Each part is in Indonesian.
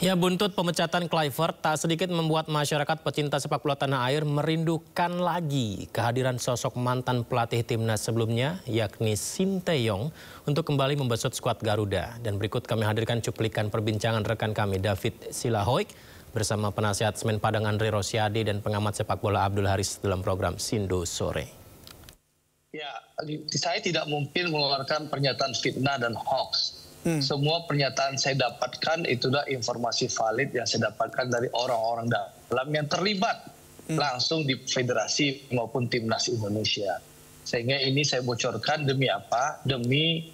Ya, buntut pemecatan Kluivert tak sedikit membuat masyarakat pecinta sepak bola tanah air merindukan lagi kehadiran sosok mantan pelatih timnas sebelumnya, yakni Sinteyong, untuk kembali membesut skuad Garuda. Dan berikut kami hadirkan cuplikan perbincangan rekan kami David Silahoik bersama penasihat Semen Padang Andre Rosiade dan pengamat sepak bola Abdul Haris dalam program Sindo Sore. Ya, saya tidak mungkin mengeluarkan pernyataan fitnah dan hoax. Semua pernyataan saya dapatkan itulah informasi valid yang saya dapatkan dari orang-orang dalam yang terlibat langsung di federasi maupun timnas Indonesia. Sehingga ini saya bocorkan demi apa? Demi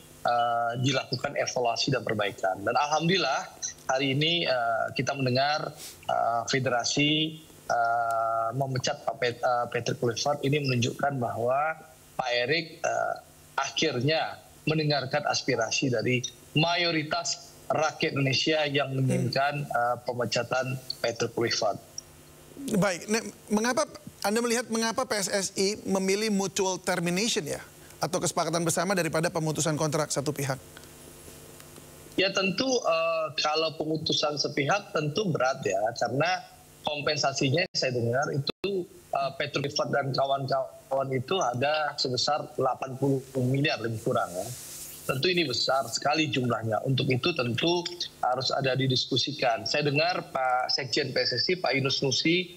dilakukan evaluasi dan perbaikan. Dan alhamdulillah hari ini kita mendengar federasi memecat Pak Patrick Kluivert. Ini menunjukkan bahwa Pak Erik akhirnya mendengarkan aspirasi dari mayoritas rakyat Indonesia yang menginginkan pemecatan Patrick Kluivert. Baik, mengapa Anda melihat mengapa PSSI memilih mutual termination ya, atau kesepakatan bersama daripada pemutusan kontrak satu pihak? Ya tentu kalau pemutusan sepihak tentu berat ya, karena kompensasinya saya dengar itu Patrick Kluivert dan kawan-kawan itu ada sebesar 80 miliar lebih kurang ya. Tentu ini besar sekali jumlahnya. Untuk itu tentu harus ada didiskusikan. Saya dengar Pak Sekjen PSSI, Pak Yunus Nusi,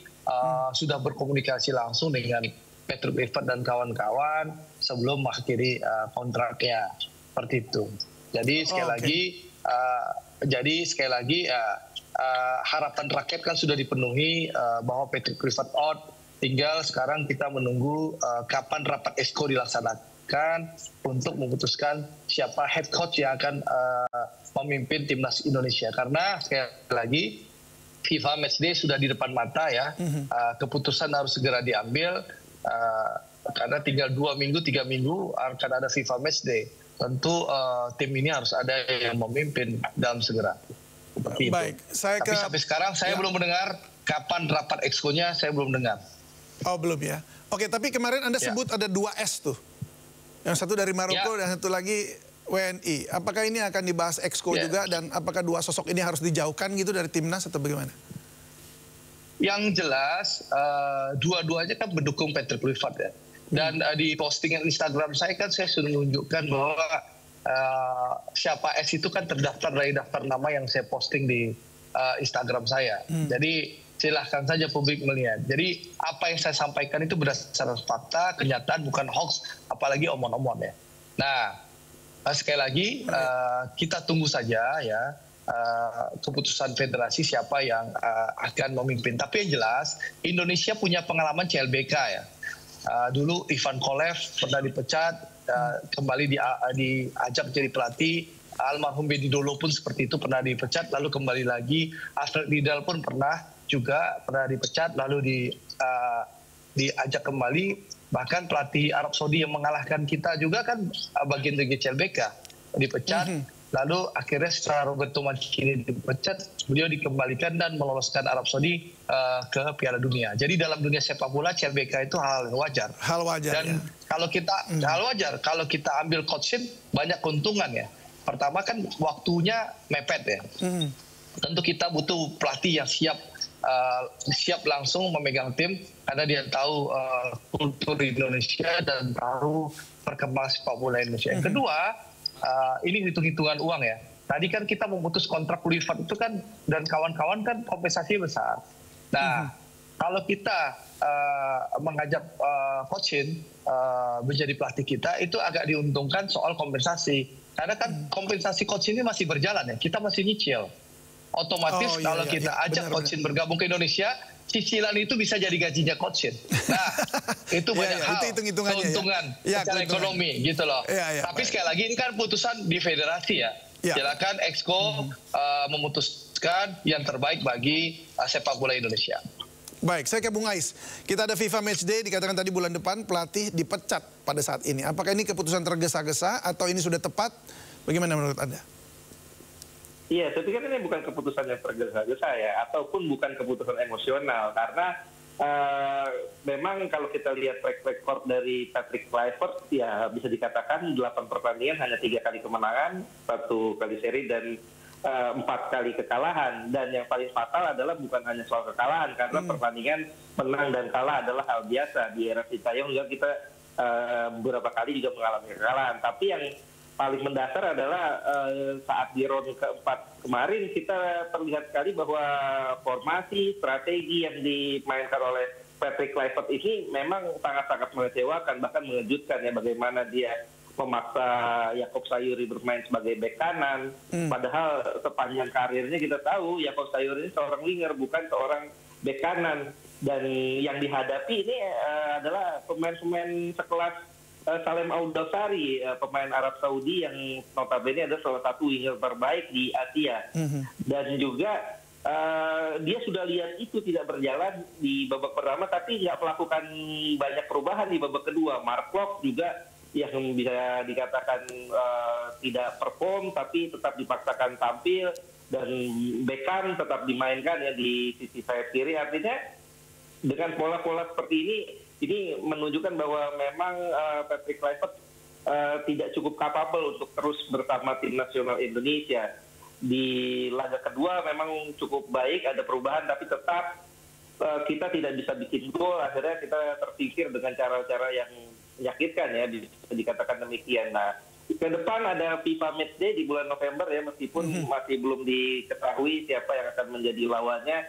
sudah berkomunikasi langsung dengan Patrick Kluivert dan kawan-kawan sebelum mengakhiri kontraknya. Seperti itu. Jadi sekali lagi, harapan rakyat kan sudah dipenuhi bahwa Patrick Kluivert out. Tinggal sekarang kita menunggu kapan rapat EXCO dilaksanakan untuk memutuskan siapa head coach yang akan memimpin timnas Indonesia. Karena sekali lagi FIFA Matchday sudah di depan mata ya, keputusan harus segera diambil karena tinggal 2 minggu 3 minggu akan ada FIFA Matchday. Tentu tim ini harus ada yang memimpin dalam segera. Seperti baik, itu. Tapi sampai sekarang saya belum mendengar kapan rapat EXCO-nya, saya belum dengar. Oh belum ya. Oke, tapi kemarin Anda sebut ada 2 S tuh. Yang satu dari Maroko dan satu lagi WNI. Apakah ini akan dibahas EXCO juga, dan apakah 2 sosok ini harus dijauhkan gitu dari timnas atau bagaimana? Yang jelas dua-duanya kan mendukung Patrick Kluivert ya. Dan di postingan Instagram saya kan saya sudah menunjukkan bahwa siapa S itu kan terdaftar dari daftar nama yang saya posting di Instagram saya. Jadi silahkan saja publik melihat. Jadi apa yang saya sampaikan itu berdasarkan fakta, kenyataan, bukan hoax, apalagi omong-omong ya. Nah, sekali lagi kita tunggu saja ya keputusan federasi siapa yang akan memimpin. Tapi yang jelas Indonesia punya pengalaman CLBK ya. Dulu Ivan Kolev pernah dipecat, kembali diajak jadi pelatih. Almarhum Bedi Dolo pun seperti itu, pernah dipecat lalu kembali lagi. Alfred Riedel pun pernah dipecat lalu diajak kembali. Bahkan pelatih Arab Saudi yang mengalahkan kita juga kan bagian dari CLBK dipecat. Lalu akhirnya setelah Roberto Mancini dipecat, beliau dikembalikan dan meloloskan Arab Saudi ke Piala Dunia. Jadi dalam dunia sepak bola CLBK itu hal yang wajar. Hal wajar. Dan kalau kita hal wajar, kalau kita ambil coachin banyak keuntungan ya. Pertama kan waktunya mepet ya. Tentu kita butuh pelatih yang siap langsung memegang tim karena dia tahu kultur Indonesia dan tahu perkembangan sepak bola Indonesia. Yang kedua, ini hitung-hitungan uang ya. Tadi kan kita memutus kontrak Kluivert itu kan dan kawan-kawan kan kompensasi besar. Nah, kalau kita mengajak coachin menjadi pelatih kita itu agak diuntungkan soal kompensasi. Karena kan kompensasi coach ini masih berjalan ya, kita masih nyicil. Otomatis kalau kita ajak coachin bergabung ke Indonesia, cicilan itu bisa jadi gajinya coachin. Nah, itu banyak hal, keuntungan secara ekonomi gitu loh. Tapi sekali lagi ini kan putusan di federasi ya. Silakan EXCO memutuskan yang terbaik bagi sepak bola Indonesia. Baik, saya ke Bung Ais. Kita ada FIFA Matchday, dikatakan tadi bulan depan pelatih dipecat pada saat ini. Apakah ini keputusan tergesa-gesa atau ini sudah tepat? Bagaimana menurut Anda? Iya, saya pikir ini bukan keputusan yang tergesa-gesa ya, ataupun bukan keputusan emosional. Karena memang kalau kita lihat track record dari Patrick Kluivert, ya bisa dikatakan 8 pertandingan hanya 3 kali kemenangan, 1 kali seri, dan 4 kali kekalahan, dan yang paling fatal adalah bukan hanya soal kekalahan, karena pertandingan menang dan kalah adalah hal biasa. Di era Sintayong juga kita beberapa kali juga mengalami kekalahan, tapi yang paling mendasar adalah saat di ronde keempat kemarin kita terlihat sekali bahwa formasi strategi yang dimainkan oleh Patrick Kluivert ini memang sangat-sangat mengecewakan, bahkan mengejutkan ya, bagaimana dia memaksa Yakob Sayuri bermain sebagai bek kanan. Padahal sepanjang karirnya kita tahu Yakob Sayuri ini seorang winger, bukan seorang bek kanan. Dan yang dihadapi ini adalah pemain-pemain sekelas Salem Al-Dawsari, pemain Arab Saudi yang notabene adalah salah satu winger terbaik di Asia. Dan juga dia sudah lihat itu tidak berjalan di babak pertama, tapi nggak melakukan banyak perubahan di babak kedua. Mark Klok juga yang bisa dikatakan tidak perform, tapi tetap dipaksakan tampil, dan Beckham tetap dimainkan ya di sisi sayap kiri. Artinya dengan pola-pola seperti ini menunjukkan bahwa memang Patrick Kluivert tidak cukup kapabel untuk terus bersama tim nasional Indonesia. Di laga kedua memang cukup baik, ada perubahan, tapi tetap kita tidak bisa bikin gol. Akhirnya kita tersingkir dengan cara-cara yang menyakitkan ya, dikatakan demikian. Nah, ke depan ada FIFA Matchday di bulan November ya, meskipun masih belum diketahui siapa yang akan menjadi lawannya.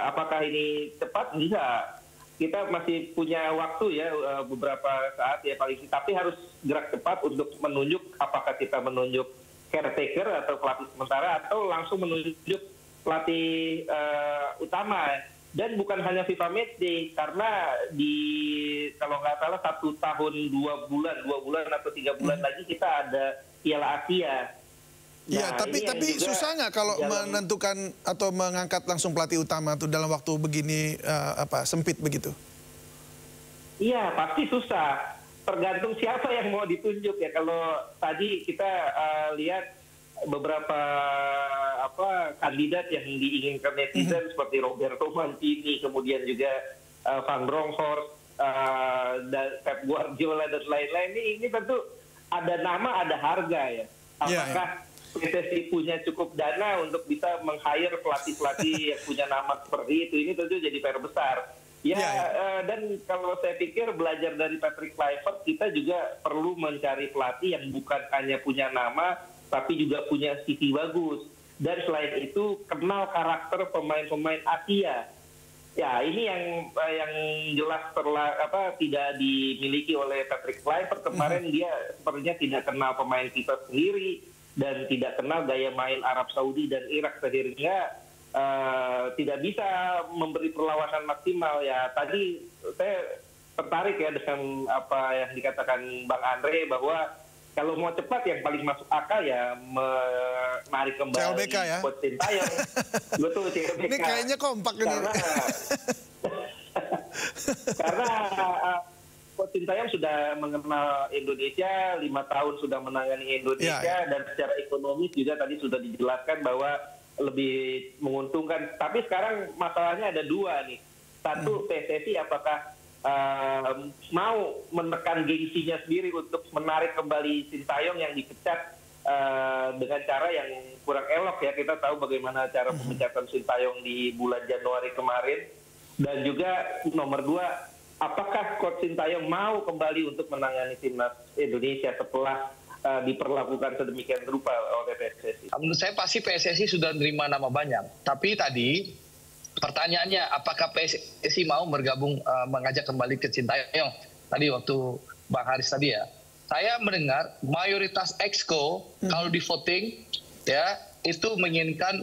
Apakah ini cepat? Bisa. Kita masih punya waktu ya, beberapa saat ya paling, tapi harus gerak cepat untuk menunjuk apakah kita menunjuk caretaker atau pelatih sementara, atau langsung menunjuk pelatih utama. Dan bukan hanya FIFA Matchday, karena kalau nggak salah 1 tahun 2 bulan atau 3 bulan lagi kita ada Piala Asia. Iya, tapi susah nggak kalau menentukan atau mengangkat langsung pelatih utama tuh dalam waktu begini sempit begitu? Iya, pasti susah. Tergantung siapa yang mau ditunjuk ya. Kalau tadi kita lihat beberapa kandidat yang diinginkan netizen seperti Roberto Mancini, kemudian juga Van Bronckhorst, dan Pep Guardiola dan lain-lain, ini tentu ada nama, ada harga ya. Apakah PSSI punya cukup dana untuk bisa meng-hire pelatih-pelatih yang punya nama seperti itu? Ini tentu jadi PR besar. Dan kalau saya pikir belajar dari Patrick Kluivert, kita juga perlu mencari pelatih yang bukan hanya punya nama, tapi juga punya sisi bagus. Dan selain itu kenal karakter pemain-pemain Asia. Ya, ini yang jelas tidak dimiliki oleh Patrick Kluivert. Kemarin dia sepertinya tidak kenal pemain kita sendiri dan tidak kenal gaya main Arab Saudi dan Irak, sehingga tidak bisa memberi perlawanan maksimal. Ya, tadi saya tertarik ya dengan apa yang dikatakan Bang Andre, bahwa kalau mau cepat yang paling masuk akal ya menarik kembali CLBK ya? Coach Sintayong. Betul, CLBK. Ini kayaknya kompak ini. Karena Coach Sintayong sudah mengenal Indonesia, 5 tahun sudah menangani Indonesia, dan secara ekonomis juga tadi sudah dijelaskan bahwa lebih menguntungkan. Tapi sekarang masalahnya ada 2 nih. Satu, PSSI apakah mau menekan gengsinya sendiri untuk menarik kembali Sintayong yang dipecat dengan cara yang kurang elok ya. Kita tahu bagaimana cara pemecatan Sintayong di bulan Januari kemarin. Dan juga nomor 2, apakah Coach Sintayong mau kembali untuk menangani timnas Indonesia setelah diperlakukan sedemikian rupa oleh PSSI? Menurut saya pasti PSSI sudah menerima nama banyak. Tapi tadi pertanyaannya, apakah PSSI mau bergabung mengajak kembali ke Sintayong? Tadi waktu Bang Haris tadi ya, saya mendengar mayoritas exco kalau di voting ya itu menginginkan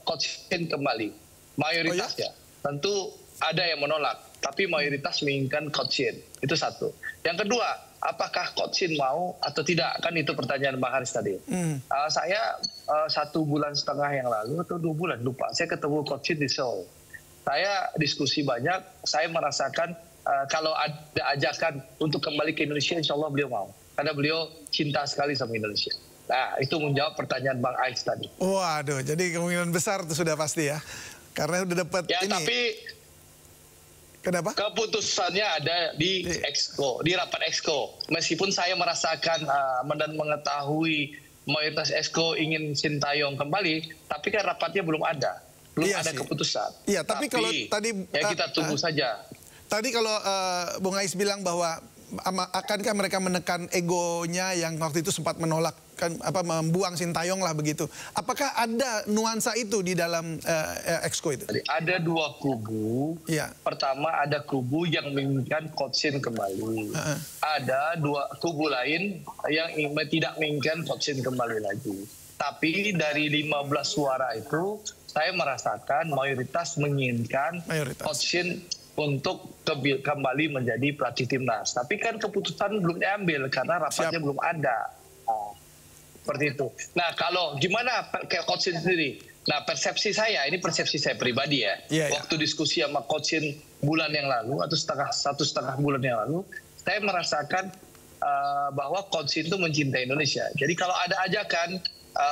Coach Shin kembali. Mayoritas ya. Tentu ada yang menolak, tapi mayoritas menginginkan Coach Shin. Itu satu. Yang kedua, apakah Coach Shin mau atau tidak? Kan itu pertanyaan Bang Haris tadi. Saya 1,5 bulan yang lalu atau 2 bulan, lupa, saya ketemu Coach Shin di Seoul. Saya diskusi banyak, saya merasakan kalau ada ajakan untuk kembali ke Indonesia, insya Allah beliau mau. Karena beliau cinta sekali sama Indonesia. Nah, itu menjawab pertanyaan Bang Ais tadi. Waduh, jadi kemungkinan besar itu sudah pasti ya. Karena udah dapat ya, ini. Tapi kenapa? Keputusannya ada di exco, di rapat exco. Meskipun saya merasakan dan mengetahui mayoritas Exco ingin Sintayong kembali, tapi kan rapatnya belum ada Iya keputusan. Iya, tapi kalau tadi ya kita tunggu saja. Tadi kalau Bung Ais bilang bahwa akankah mereka menekan egonya yang waktu itu sempat menolak membuang Sintayong lah begitu. Apakah ada nuansa itu di dalam Exco itu? Ada dua kubu. Iya. Pertama ada kubu yang menginginkan Coach Shin kembali. Ada dua kubu lain yang tidak menginginkan Coach Shin kembali lagi. Tapi dari 15 suara itu saya merasakan mayoritas menginginkan Coach Shin untuk kembali menjadi pelatih timnas. Tapi kan keputusan belum diambil karena rapatnya belum ada. Seperti itu. Nah, kalau gimana kayak Coach Shin sendiri? Nah, persepsi saya, ini persepsi saya pribadi ya. Waktu diskusi sama Coach Shin bulan yang lalu atau satu setengah bulan yang lalu, saya merasakan bahwa Coach Shin itu mencintai Indonesia. Jadi kalau ada ajakan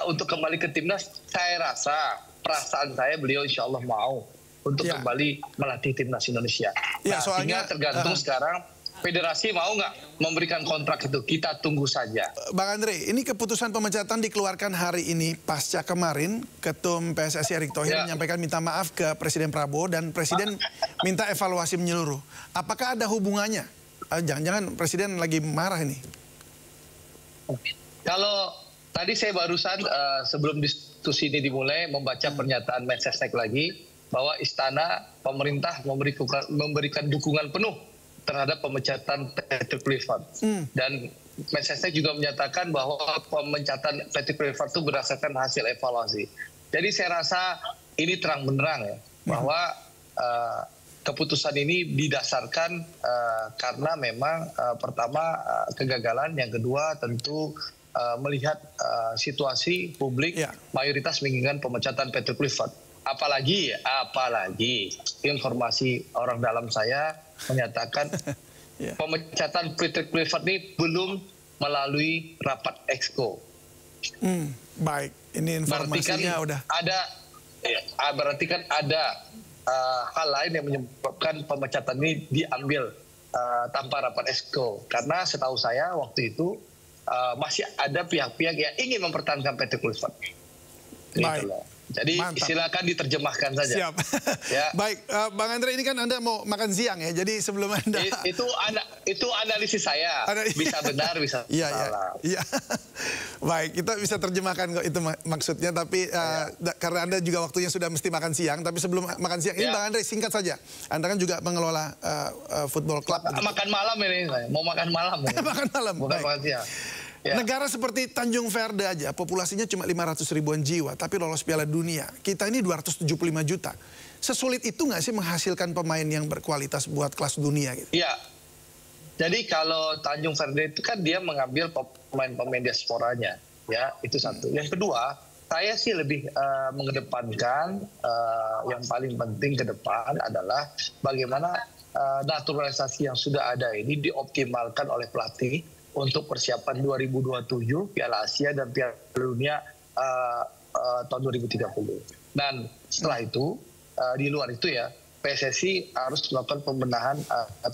untuk kembali ke timnas, saya rasa perasaan saya beliau insya Allah mau untuk kembali melatih timnas Indonesia. Nah, soalnya tergantung sekarang federasi mau nggak memberikan kontrak itu. Kita tunggu saja. Bang Andre, ini keputusan pemecatan dikeluarkan hari ini pasca kemarin Ketum PSSI Erick Thohir menyampaikan minta maaf ke Presiden Prabowo dan Presiden minta evaluasi menyeluruh. Apakah ada hubungannya? Jangan-jangan Presiden lagi marah ini? Kalau tadi saya barusan sebelum diskusi ini dimulai membaca pernyataan Mensesnek lagi bahwa istana pemerintah memberikan dukungan penuh terhadap pemecatan Patrick Kluivert. Dan Mensesnek juga menyatakan bahwa pemecatan Patrick Kluivert itu berdasarkan hasil evaluasi. Jadi saya rasa ini terang benderang ya bahwa keputusan ini didasarkan karena memang pertama kegagalan, yang kedua tentu melihat situasi publik mayoritas menginginkan pemecatan Patrick Kluivert. Apalagi informasi orang dalam saya menyatakan pemecatan Patrick Kluivert ini belum melalui rapat Exco. Baik, ini informasinya berarti kan ada hal lain yang menyebabkan pemecatan ini diambil tanpa rapat Exco. Karena setahu saya waktu itu masih ada pihak-pihak yang ingin mempertahankan Patrick Kluivert. Baik. Jadi silakan diterjemahkan saja. Siap. Ya. Baik, Bang Andre, ini kan Anda mau makan siang ya. Jadi sebelum Anda itu analisis saya. Bisa benar, bisa salah. Iya. Baik, kita bisa terjemahkan kok itu maksudnya. Tapi karena Anda juga waktunya sudah mesti makan siang. Tapi sebelum makan siang ini Bang Andre singkat saja. Anda kan juga mengelola football club. Makan malam ini, mau makan malam. Makan malam. Bukan makan siang. Negara seperti Tanjung Verde aja, populasinya cuma 500 ribuan jiwa, tapi lolos Piala Dunia. Kita ini 275 juta. Sesulit itu nggak sih menghasilkan pemain yang berkualitas buat kelas dunia gitu? Iya. Jadi kalau Tanjung Verde itu kan dia mengambil pemain-pemain diasporanya, ya itu satu. Yang kedua, saya sih lebih mengedepankan yang paling penting ke depan adalah bagaimana naturalisasi yang sudah ada ini dioptimalkan oleh pelatih untuk persiapan 2027 Piala Asia dan Piala Dunia tahun 2030. Dan setelah itu, di luar itu ya, PSSI harus melakukan pembenahan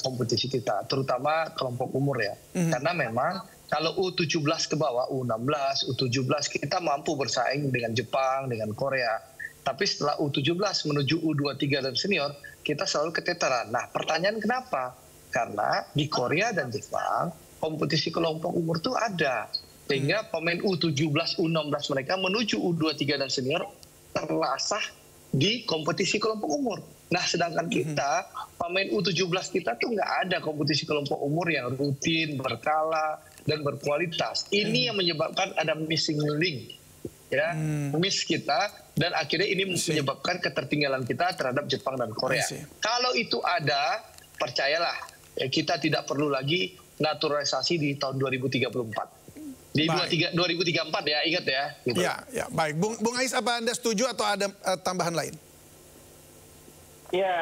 kompetisi kita, terutama kelompok umur ya. Karena memang kalau U17 ke bawah, U16, U17 kita mampu bersaing dengan Jepang, dengan Korea. Tapi setelah U17 menuju U23 dan senior, kita selalu keteteran. Nah, pertanyaan kenapa? Karena di Korea dan Jepang, kompetisi kelompok umur itu ada. Sehingga pemain U17, U16 mereka menuju U23 dan senior terasah di kompetisi kelompok umur. Nah, sedangkan kita, pemain U17 kita tuh nggak ada kompetisi kelompok umur yang rutin, berkala, dan berkualitas. Ini yang menyebabkan ada missing link. Ya, miss kita, dan akhirnya ini menyebabkan ketertinggalan kita terhadap Jepang dan Korea. Kalau itu ada, percayalah, kita tidak perlu lagi naturalisasi di tahun 2034. Di 2034 ya, ingat ya. Gitu. Ya, baik. Bung Ais, apa Anda setuju atau ada tambahan lain? Ya,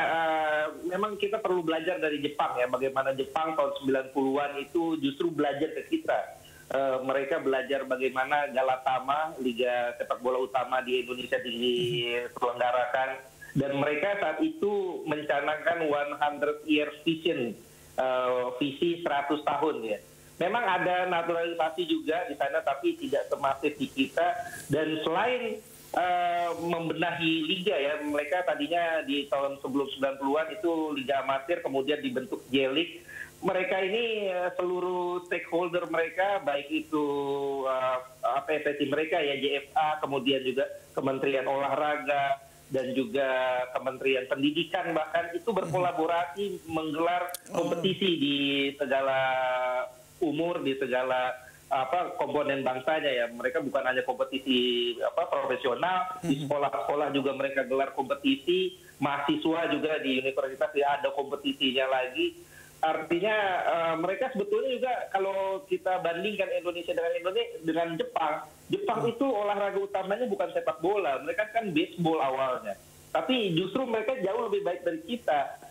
memang kita perlu belajar dari Jepang ya. Bagaimana Jepang tahun 90-an itu justru belajar ke kita. Mereka belajar bagaimana Galatama, liga sepak bola utama di Indonesia diselenggarakan. Dan mereka saat itu mencanangkan 100 year vision, visi 100 tahun ya. memang ada naturalisasi juga di sana, tapi tidak semasif di kita. Dan selain membenahi liga ya, mereka tadinya di tahun sebelum 90-an itu liga amatir, kemudian dibentuk J-League. Mereka ini seluruh stakeholder mereka, baik itu PSSI mereka ya, JFA, kemudian juga Kementerian Olahraga dan juga Kementerian Pendidikan, bahkan itu berkolaborasi menggelar kompetisi di segala umur, di segala komponen bangsanya ya. Mereka bukan hanya kompetisi profesional, di sekolah-sekolah juga mereka gelar kompetisi, mahasiswa juga di universitas ya ada kompetisinya lagi. Artinya mereka sebetulnya juga kalau kita bandingkan Indonesia dengan Jepang itu olahraga utamanya bukan sepak bola, mereka kan baseball awalnya. Tapi justru mereka jauh lebih baik dari kita.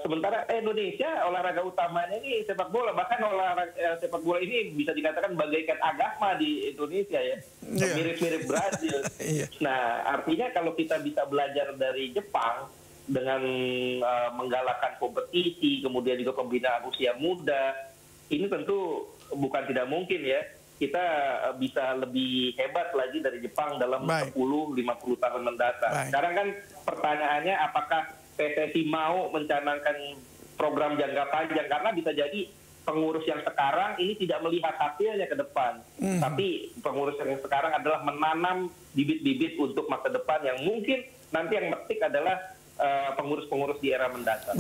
Sementara Indonesia olahraga utamanya ini sepak bola, bahkan olahraga sepak bola ini bisa dikatakan bagaikan agama di Indonesia ya, mirip-mirip Brazil. Nah, artinya kalau kita bisa belajar dari Jepang dengan menggalakkan kompetisi, kemudian juga pembinaan usia muda, ini tentu bukan tidak mungkin ya, kita bisa lebih hebat lagi dari Jepang dalam 10-50 tahun mendatang. Sekarang kan pertanyaannya apakah PSSI mau mencanangkan program jangka panjang, karena bisa jadi pengurus yang sekarang ini tidak melihat hasilnya ke depan, tapi pengurus yang sekarang adalah menanam bibit-bibit untuk masa depan yang mungkin nanti yang metik adalah pengurus-pengurus di era mendatang.